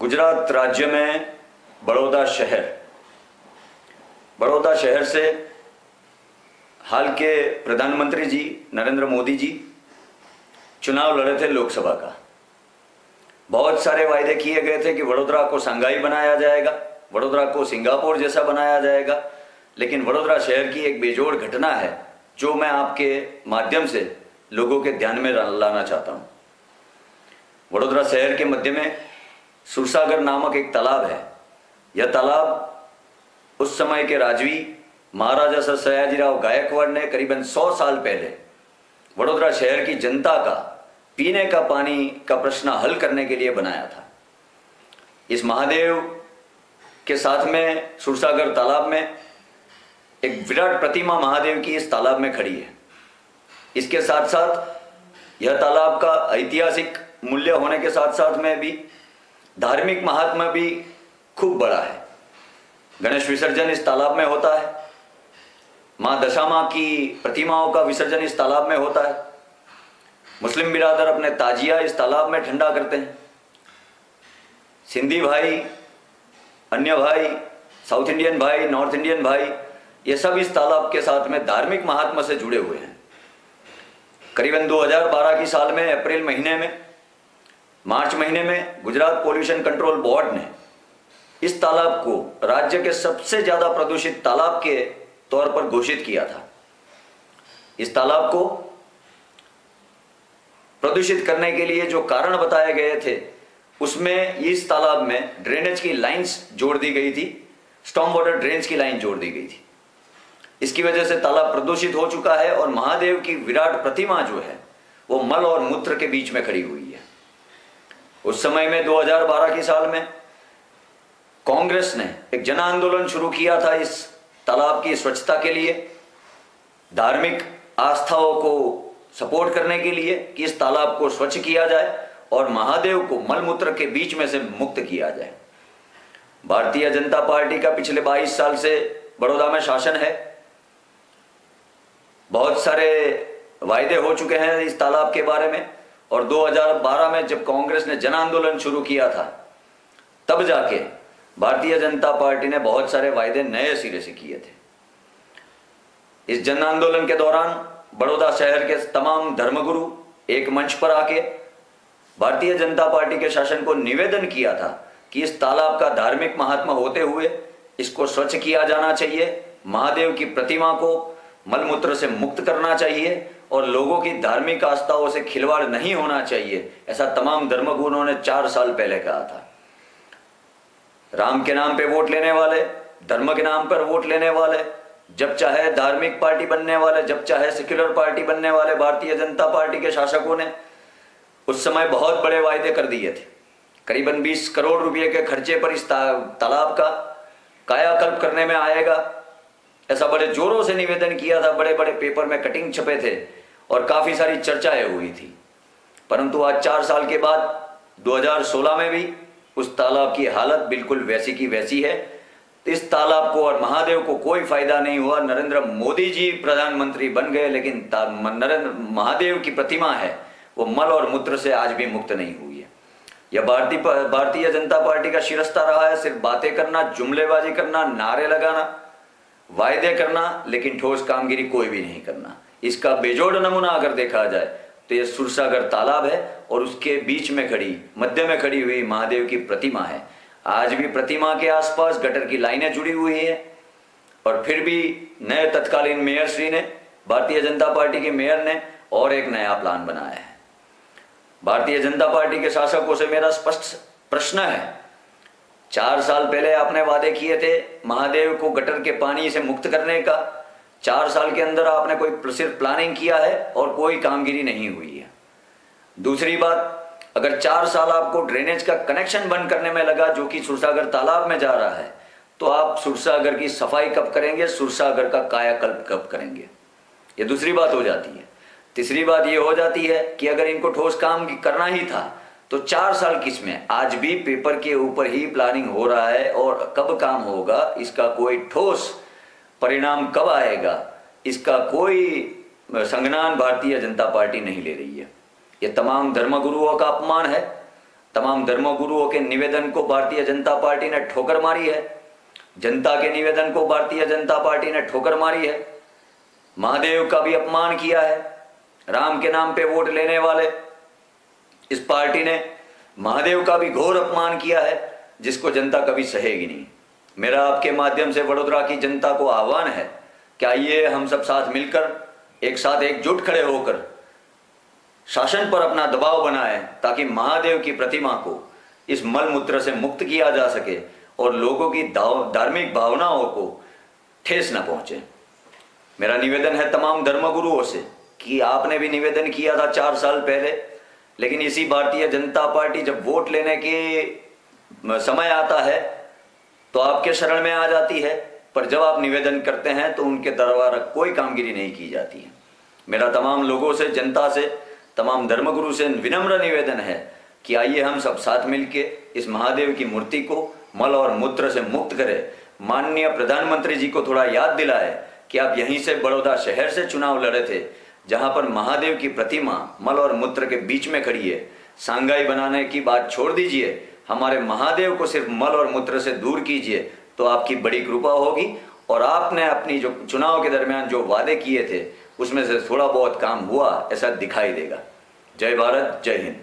गुजरात राज्य में बड़ौदा शहर से हाल के प्रधानमंत्री जी नरेंद्र मोदी जी चुनाव लड़े थे लोकसभा का। बहुत सारे वायदे किए गए थे कि वडोदरा को शंघाई बनाया जाएगा, वडोदरा को सिंगापुर जैसा बनाया जाएगा। लेकिन वडोदरा शहर की एक बेजोड़ घटना है जो मैं आपके माध्यम से लोगों के ध्यान में लाना चाहता हूं। वडोदरा शहर के मध्य में सुरसागर नामक एक तालाब है। यह तालाब उस समय के राजवी महाराजा सर सयाजीराव गायकवाड़ ने करीबन 100 साल पहले वडोदरा शहर की जनता का पीने का पानी का प्रश्न हल करने के लिए बनाया था। इस महादेव के साथ में सुरसागर तालाब में एक विराट प्रतिमा महादेव की इस तालाब में खड़ी है। इसके साथ साथ यह तालाब का ऐतिहासिक मूल्य होने के साथ साथ में भी धार्मिक महात्मा भी खूब बड़ा है। गणेश विसर्जन इस तालाब में होता है, मां दशामा की प्रतिमाओं का विसर्जन इस तालाब में होता है। मुस्लिम बिरादर अपने ताजिया इस तालाब में ठंडा करते हैं। सिंधी भाई, अन्य भाई, साउथ इंडियन भाई, नॉर्थ इंडियन भाई, ये सब इस तालाब के साथ में धार्मिक महात्मा से जुड़े हुए हैं। करीबन 2012 की साल में अप्रैल महीने में, मार्च महीने में गुजरात पोल्यूशन कंट्रोल बोर्ड ने इस तालाब को राज्य के सबसे ज्यादा प्रदूषित तालाब के तौर पर घोषित किया था। इस तालाब को प्रदूषित करने के लिए जो कारण बताए गए थे उसमें इस तालाब में ड्रेनेज की लाइंस जोड़ दी गई थी, स्टॉर्म वाटर ड्रेन्स की लाइन जोड़ दी गई थी। इसकी वजह से तालाब प्रदूषित हो चुका है और महादेव की विराट प्रतिमा जो है वो मल और मूत्र के बीच में खड़ी हुई है। उस समय में 2012 की साल में कांग्रेस ने एक जन आंदोलन शुरू किया था इस तालाब की स्वच्छता के लिए, धार्मिक आस्थाओं को सपोर्ट करने के लिए कि इस तालाब को स्वच्छ किया जाए और महादेव को मलमूत्र के बीच में से मुक्त किया जाए। भारतीय जनता पार्टी का पिछले 22 साल से बड़ौदा में शासन है। बहुत सारे वायदे हो चुके हैं इस तालाब के बारे में और 2012 में जब कांग्रेस ने जन आंदोलन शुरू किया था तब जाके भारतीय जनता पार्टी ने बहुत सारे वायदे नए सिरे से किए थे। इस जन आंदोलन के दौरान बड़ौदा शहर के तमाम धर्मगुरु एक मंच पर आके भारतीय जनता पार्टी के शासन को निवेदन किया था कि इस तालाब का धार्मिक महात्मा होते हुए इसको स्वच्छ किया जाना चाहिए, महादेव की प्रतिमा को मलमूत्र से मुक्त करना चाहिए और लोगों की धार्मिक आस्थाओं से खिलवाड़ नहीं होना चाहिए। ऐसा तमाम धर्मगुरुओं ने 4 साल पहले कहा था। राम के नाम पे वोट लेने वाले, धर्म के नाम पर वोट लेने वाले, जब चाहे धार्मिक पार्टी बनने वाले, जब चाहे सेक्युलर पार्टी बनने वाले भारतीय जनता पार्टी के शासकों ने उस समय बहुत बड़े वायदे कर दिए थे। करीबन 20 करोड़ रुपए के खर्चे पर इस तालाब का कायाकल्प करने में आएगा, ऐसा बड़े जोरों से निवेदन किया था। बड़े बड़े पेपर में कटिंग छपे थे और काफी सारी चर्चाएं हुई थी। परंतु आज 4 साल के बाद 2016 में भी उस तालाब की हालत बिल्कुल वैसी की वैसी है। इस तालाब को और महादेव को कोई फायदा नहीं हुआ। नरेंद्र मोदी जी प्रधानमंत्री बन गए लेकिन नरेंद्र महादेव की प्रतिमा है वो मल और मूत्र से आज भी मुक्त नहीं हुई है। यह भारतीय जनता पार्टी का शिरस्ता रहा है, सिर्फ बातें करना, जुमलेबाजी करना, नारे लगाना, वायदे करना, लेकिन ठोस कामगिरी कोई भी नहीं करना। इसका बेजोड़ नमूना अगर देखा जाए तो यह सुरसागर तालाब है और उसके बीच में खड़ी, मध्य में खड़ी हुई महादेव की प्रतिमा है। आज भी प्रतिमा के आसपास गटर की लाइनें जुड़ी हुई है और फिर भी नए तत्कालीन मेयर श्री ने, भारतीय जनता पार्टी के मेयर ने और एक नया प्लान बनाया है। भारतीय जनता पार्टी के शासकों से मेरा स्पष्ट प्रश्न है, 4 साल पहले आपने वादे किए थे महादेव को गटर के पानी से मुक्त करने का। 4 साल के अंदर आपने कोई सिर्फ प्लानिंग किया है और कोई कामगिरी नहीं हुई है। दूसरी बात, अगर 4 साल आपको ड्रेनेज का कनेक्शन बंद करने में लगा जो कि सुरसागर तालाब में जा रहा है, तो आप सुरसागर की सफाई कब करेंगे, सुरसागर का कायाकल्प कब करेंगे? ये दूसरी बात हो जाती है। तीसरी बात ये हो जाती है कि अगर इनको ठोस काम करना ही था तो 4 साल किसमें, आज भी पेपर के ऊपर ही प्लानिंग हो रहा है और कब काम होगा, इसका कोई ठोस परिणाम कब आएगा, इसका कोई संज्ञान भारतीय जनता पार्टी नहीं ले रही है। ये तमाम धर्मगुरुओं का अपमान है। तमाम धर्मगुरुओं के निवेदन को भारतीय जनता पार्टी ने ठोकर मारी है। जनता के निवेदन को भारतीय जनता पार्टी ने ठोकर मारी है। महादेव का भी अपमान किया है। राम के नाम पे वोट लेने वाले इस पार्टी ने महादेव का भी घोर अपमान किया है, जिसको जनता कभी सहेगी नहीं। मेरा आपके माध्यम से वडोदरा की जनता को आह्वान है कि आइए हम सब साथ मिलकर एक साथ एकजुट खड़े होकर शासन पर अपना दबाव बनाए, ताकि महादेव की प्रतिमा को इस मल मूत्र से मुक्त किया जा सके और लोगों की धार्मिक भावनाओं को ठेस न पहुंचे। मेरा निवेदन है तमाम धर्मगुरुओं से कि आपने भी निवेदन किया था 4 साल पहले, लेकिन इसी भारतीय जनता पार्टी जब वोट लेने के समय आता है तो आपके शरण में आ जाती है, पर जब आप निवेदन करते हैं तो उनके दरबार कोई कामगिरी नहीं की जाती है। मेरा तमाम लोगों से, जनता से, तमाम धर्मगुरु से विनम्र निवेदन है कि आइए हम सब साथ मिलकर इस महादेव की मूर्ति को मल और मूत्र से मुक्त करें। माननीय प्रधानमंत्री जी को थोड़ा याद दिलाए कि आप यहीं से बड़ौदा शहर से चुनाव लड़े थे, जहां पर महादेव की प्रतिमा मल और मूत्र के बीच में खड़ी है। सांगाई बनाने की बात छोड़ दीजिए, हमारे महादेव को सिर्फ मल और मूत्र से दूर कीजिए तो आपकी बड़ी कृपा होगी और आपने अपनी जो चुनाव के दरमियान जो वादे किए थे उसमें से थोड़ा बहुत काम हुआ ऐसा दिखाई देगा। जय भारत, जय हिंद।